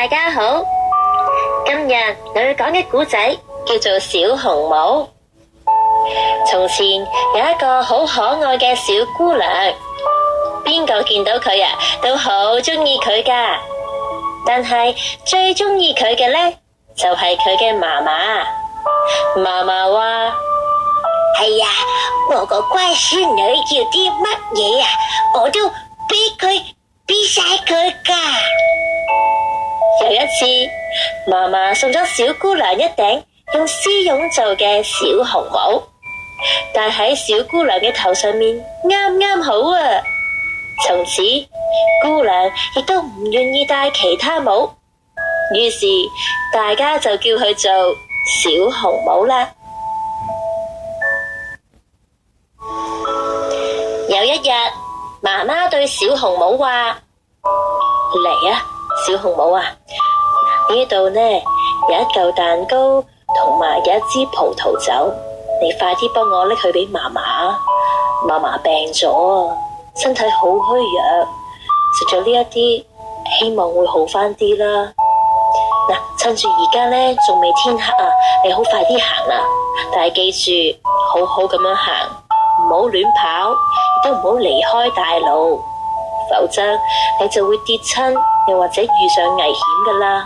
大家好，今日我要講嘅故仔叫做小紅帽。從前有一個好可愛嘅小姑娘，邊個見到佢都好鍾意佢㗎。但係最鍾意佢嘅呢，就係佢嘅媽媽。媽媽話：哎呀，我個乖孫女要啲乜嘢我都俾晒佢㗎。有一次，媽媽送咗小姑娘一頂用絲絨做嘅小紅帽，戴喺小姑娘嘅頭上面啱啱好啊！從此，姑娘亦都唔願意戴其他帽，於是大家就叫佢做小紅帽啦。有一日，媽媽對小紅帽話：嚟啊，小紅帽啊，呢度呢有一嚿蛋糕同埋有一支葡萄酒，你快啲幫我拎去俾媽媽。媽媽病咗啊，身體好虛弱，食咗呢一啲，希望會好返啲啦。嗱，趁住而家呢仲未天黑啊，你好快啲行啦，但係記住好好咁樣行，唔好亂跑，亦都唔好離開大路，否則你就會跌親，又或者遇上危險噶啦。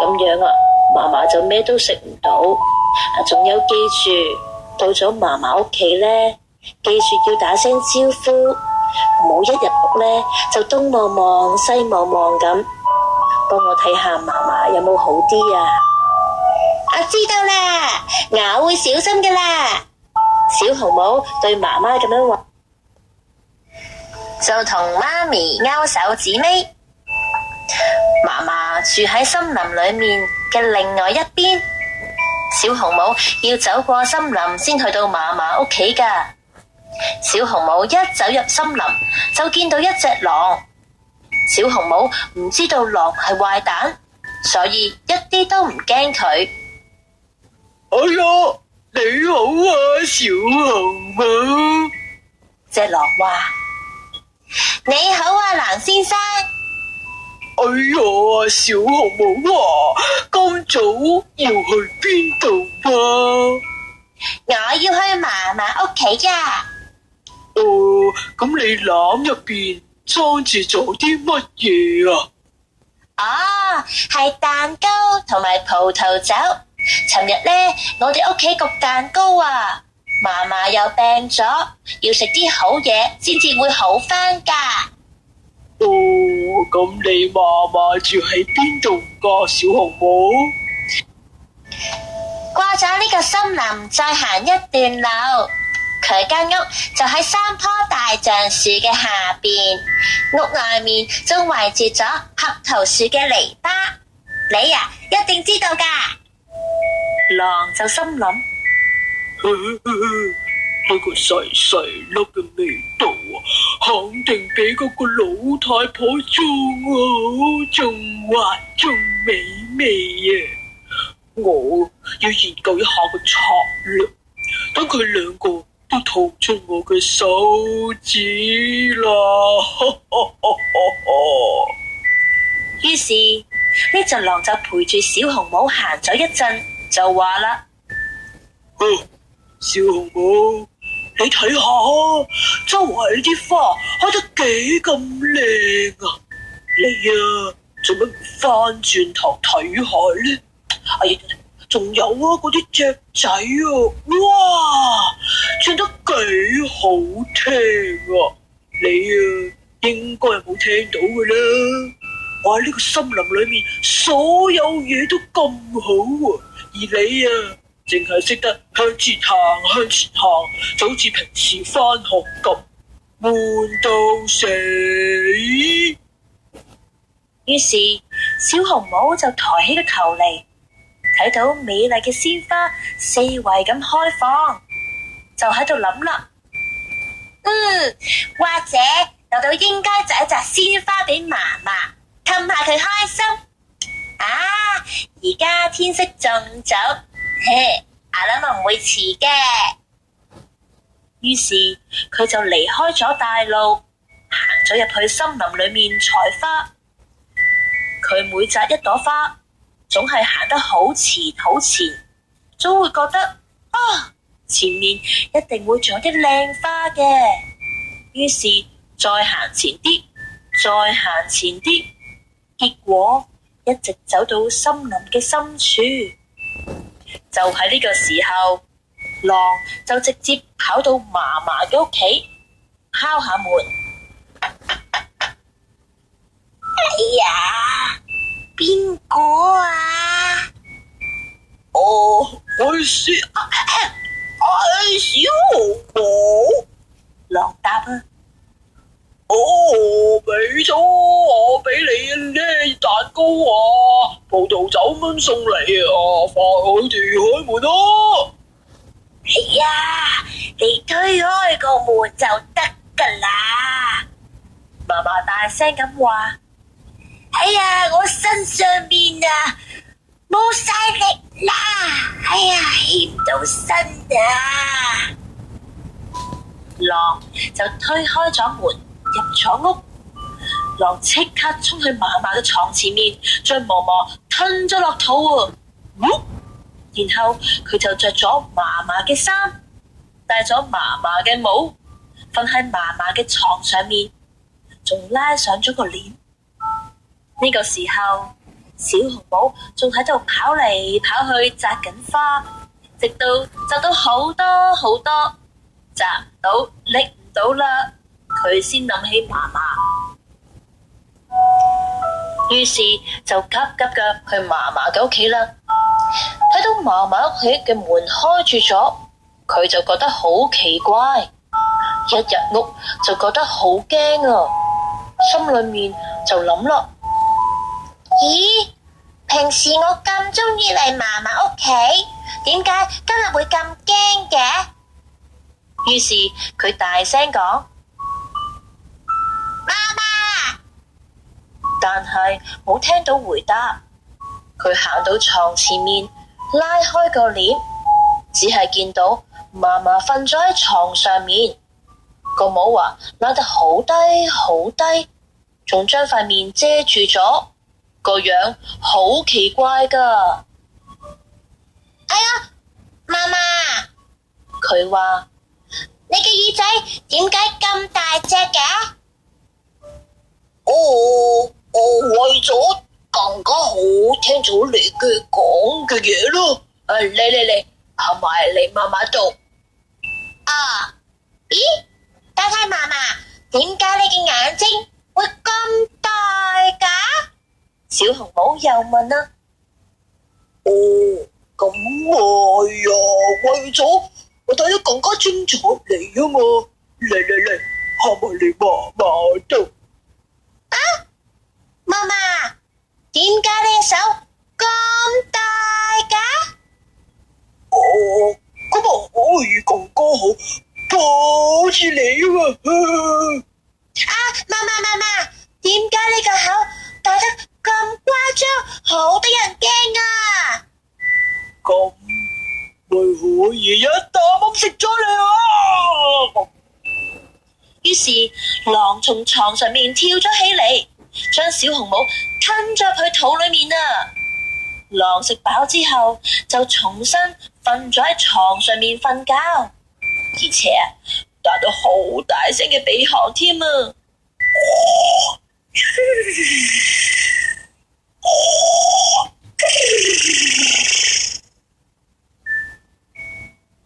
咁樣啊，媽媽就咩都食唔到。仲有記住，到咗媽媽屋企呢，記住要打聲招呼，唔好一入屋呢就東望望西望望咁，幫我睇下媽媽有冇好啲啊。我知道啦，我會小心噶啦。小紅帽對媽媽咁樣話，就同媽咪勾手指尾。媽媽住喺森林裏面嘅另外一邊，小紅帽要走過森林先去到媽媽屋企㗎。小紅帽一走入森林，就見到一隻狼。小紅帽唔知道狼係壞蛋，所以一啲都唔驚佢。哎呀，你好啊，小紅帽。隻狼話：你好啊，狼先生。哎呀，小紅帽啊，咁早要去邊度啊？我要去嫲嫲屋企㗎。咁你籃入邊裝住咗啲乜嘢啊？係蛋糕同埋葡萄酒。尋日呢，我哋屋企焗蛋糕啊，嫲嫲又病咗，要食啲好嘢先至會好返㗎。咁你嫲嫲住喺邊度㗎，小紅帽？過咗呢個森林，再行一段路，佢間屋就喺3棵大橡樹嘅下邊，屋外面仲圍住咗核桃樹嘅籬笆。你一定知道㗎。狼就心諗：呢個細細粒嘅味道啊，肯定比嗰個老太婆仲好，仲滑仲美味啊！我要研究一下個策略，等佢兩個都逃出我嘅手指啦！於是呢隻狼就陪住小紅帽行咗一陣，就話啦：小紅帽，你睇下，周圍啲花開得幾咁靚啊！你做乜唔翻轉頭睇下呢？哎呀，仲有嗰啲雀仔哇，唱得幾好聽啊！你應該係冇聽到㗎啦。我喺呢個森林裏面，所有嘢都咁好啊，而你淨係識得向前行，就好似平時返學咁，悶到死。於是小紅帽就抬起個頭嚟，睇到美麗嘅鮮花四圍咁開放，就喺度諗啦：或者我都應該摘一摘鮮花俾嫲嫲，氹下佢開心。而家天色仲早，我諗我唔會遲嘅。於是佢就離開咗大路，行咗入去森林裏面採花。佢每摘一朵花，總係行得好前好前，總會覺得前面一定會仲有啲靚花嘅。於是再行前啲，再行前啲，結果一直走到森林嘅深處。就喺呢個時候，狼就直接跑到嫲嫲嘅屋企，敲下門。哎呀，邊個啊？我是小紅帽。狼答啊，俾咗我俾你呢蛋糕啊，葡萄酒蚊送嚟啊，快啲開門啊！哎呀，你推開個門就得噶啦。嫲嫲大聲咁話。哎呀，我身上面啊冇晒力啦，哎呀，起唔到身啊！狼就推開咗門，入咗屋。狼即刻衝去嫲嫲嘅床前面，將嫲嫲吞咗落肚啊！然後佢就着咗嫲嫲嘅衫，戴咗嫲嫲嘅帽，瞓喺嫲嫲嘅床上面，仲拉上咗個簾。呢個時候，小紅帽仲喺度跑嚟跑去摘緊花，直到摘到好多好多，摘唔到拎唔到啦，佢先諗起嫲嫲，於是就急急嘅去嫲嫲嘅屋企啦。睇到嫲嫲屋企嘅門開住咗，佢就覺得好奇怪，一入屋就覺得好驚啊，心裏面就諗啦。咦，平時我咁鍾意嚟嫲嫲屋企，點解今日會咁驚嘅？於是佢大聲講：媽媽！但係冇聽到回答。佢行到床前面，拉開個簾，只係見到嫲嫲瞓咗喺床上面，個帽啊拉得好低好低，仲將塊面遮住咗。個樣好奇怪㗎。哎呀，媽媽，佢話：你嘅耳仔點解咁大隻嘅？為咗更加好聽咗你嘅講嘅嘢咯。嚟，行埋嚟嫲嫲度。咦，但係嫲嫲，點解你嘅眼睛會咁大㗎？小紅帽又問啦。咁為咗我睇得更加清楚你啊嘛。嚟，行埋嚟嫲嫲度。媽媽，點解你嘅手咁大㗎？咁我可以更加好似你啊嘛。媽，點解你個口大得咁誇張，好得人驚啊！咁咪可以一啖咁食咗你啊！於是狼從床上面跳咗起嚟，將小紅帽吞咗入去肚裏面啊！狼食飽之後就重新瞓咗喺床上面瞓覺，而且打到好大聲嘅鼻鼾添啊！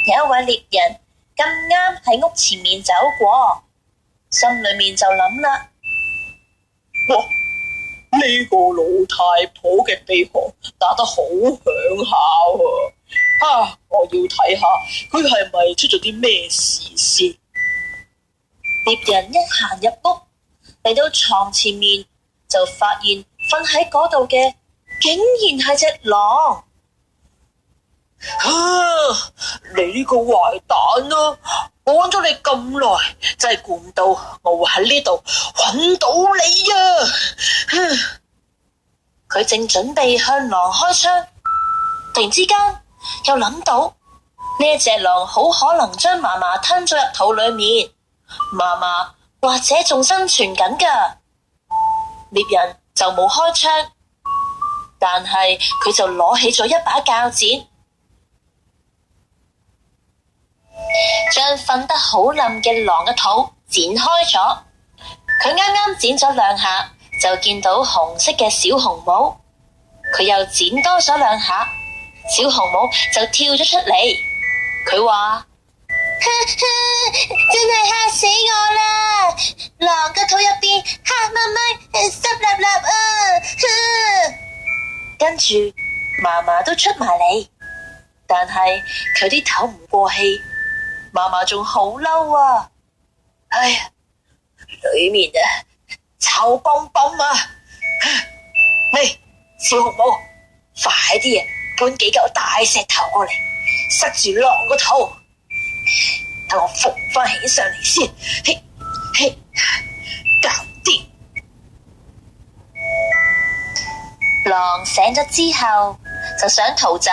有一位獵人咁啱喺屋前面走過，心裏面就諗啦：哇！呢個老太婆嘅鼻鼾打得好響下啊！我要睇下佢係咪出咗啲咩事先。獵人一行入屋，嚟到床前面，就發現瞓喺嗰度嘅竟然係隻狼。你呢個壞蛋啊！我揾咗你咁耐，真係估唔到我會喺呢度揾到你啊！佢正準備向狼開槍，突然之間又諗到呢隻狼好可能將嫲嫲吞咗入肚裏面，嫲嫲或者仲生存緊㗎。獵人就冇開槍，但係佢就攞起咗一把鉸剪，將瞓得好冧嘅狼嘅肚剪開咗。佢啱啱剪咗2下，就見到紅色嘅小紅帽。佢又剪多咗2下，小紅帽就跳咗出嚟。佢話：真係嚇死我啦！狼嘅肚入邊黑掹掹、濕立立啊！跟住嫲嫲都出埋嚟，但係佢啲唞唔過氣，嫲嫲仲好嬲啊！哎呀，裏面啊臭崩崩啊！嚟，小紅帽，快啲啊，搬幾嚿大石頭過嚟，塞住狼個肚，等我扶翻起上嚟先。嘿，嘿，搞掂。狼醒咗之後就想逃走，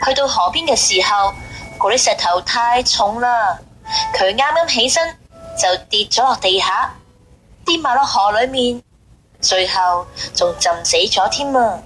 去到河邊嘅時候，嗰啲石頭太重啦，佢啱啱起身就跌咗落地下，跌埋落河裏面，最後仲浸死咗添啊！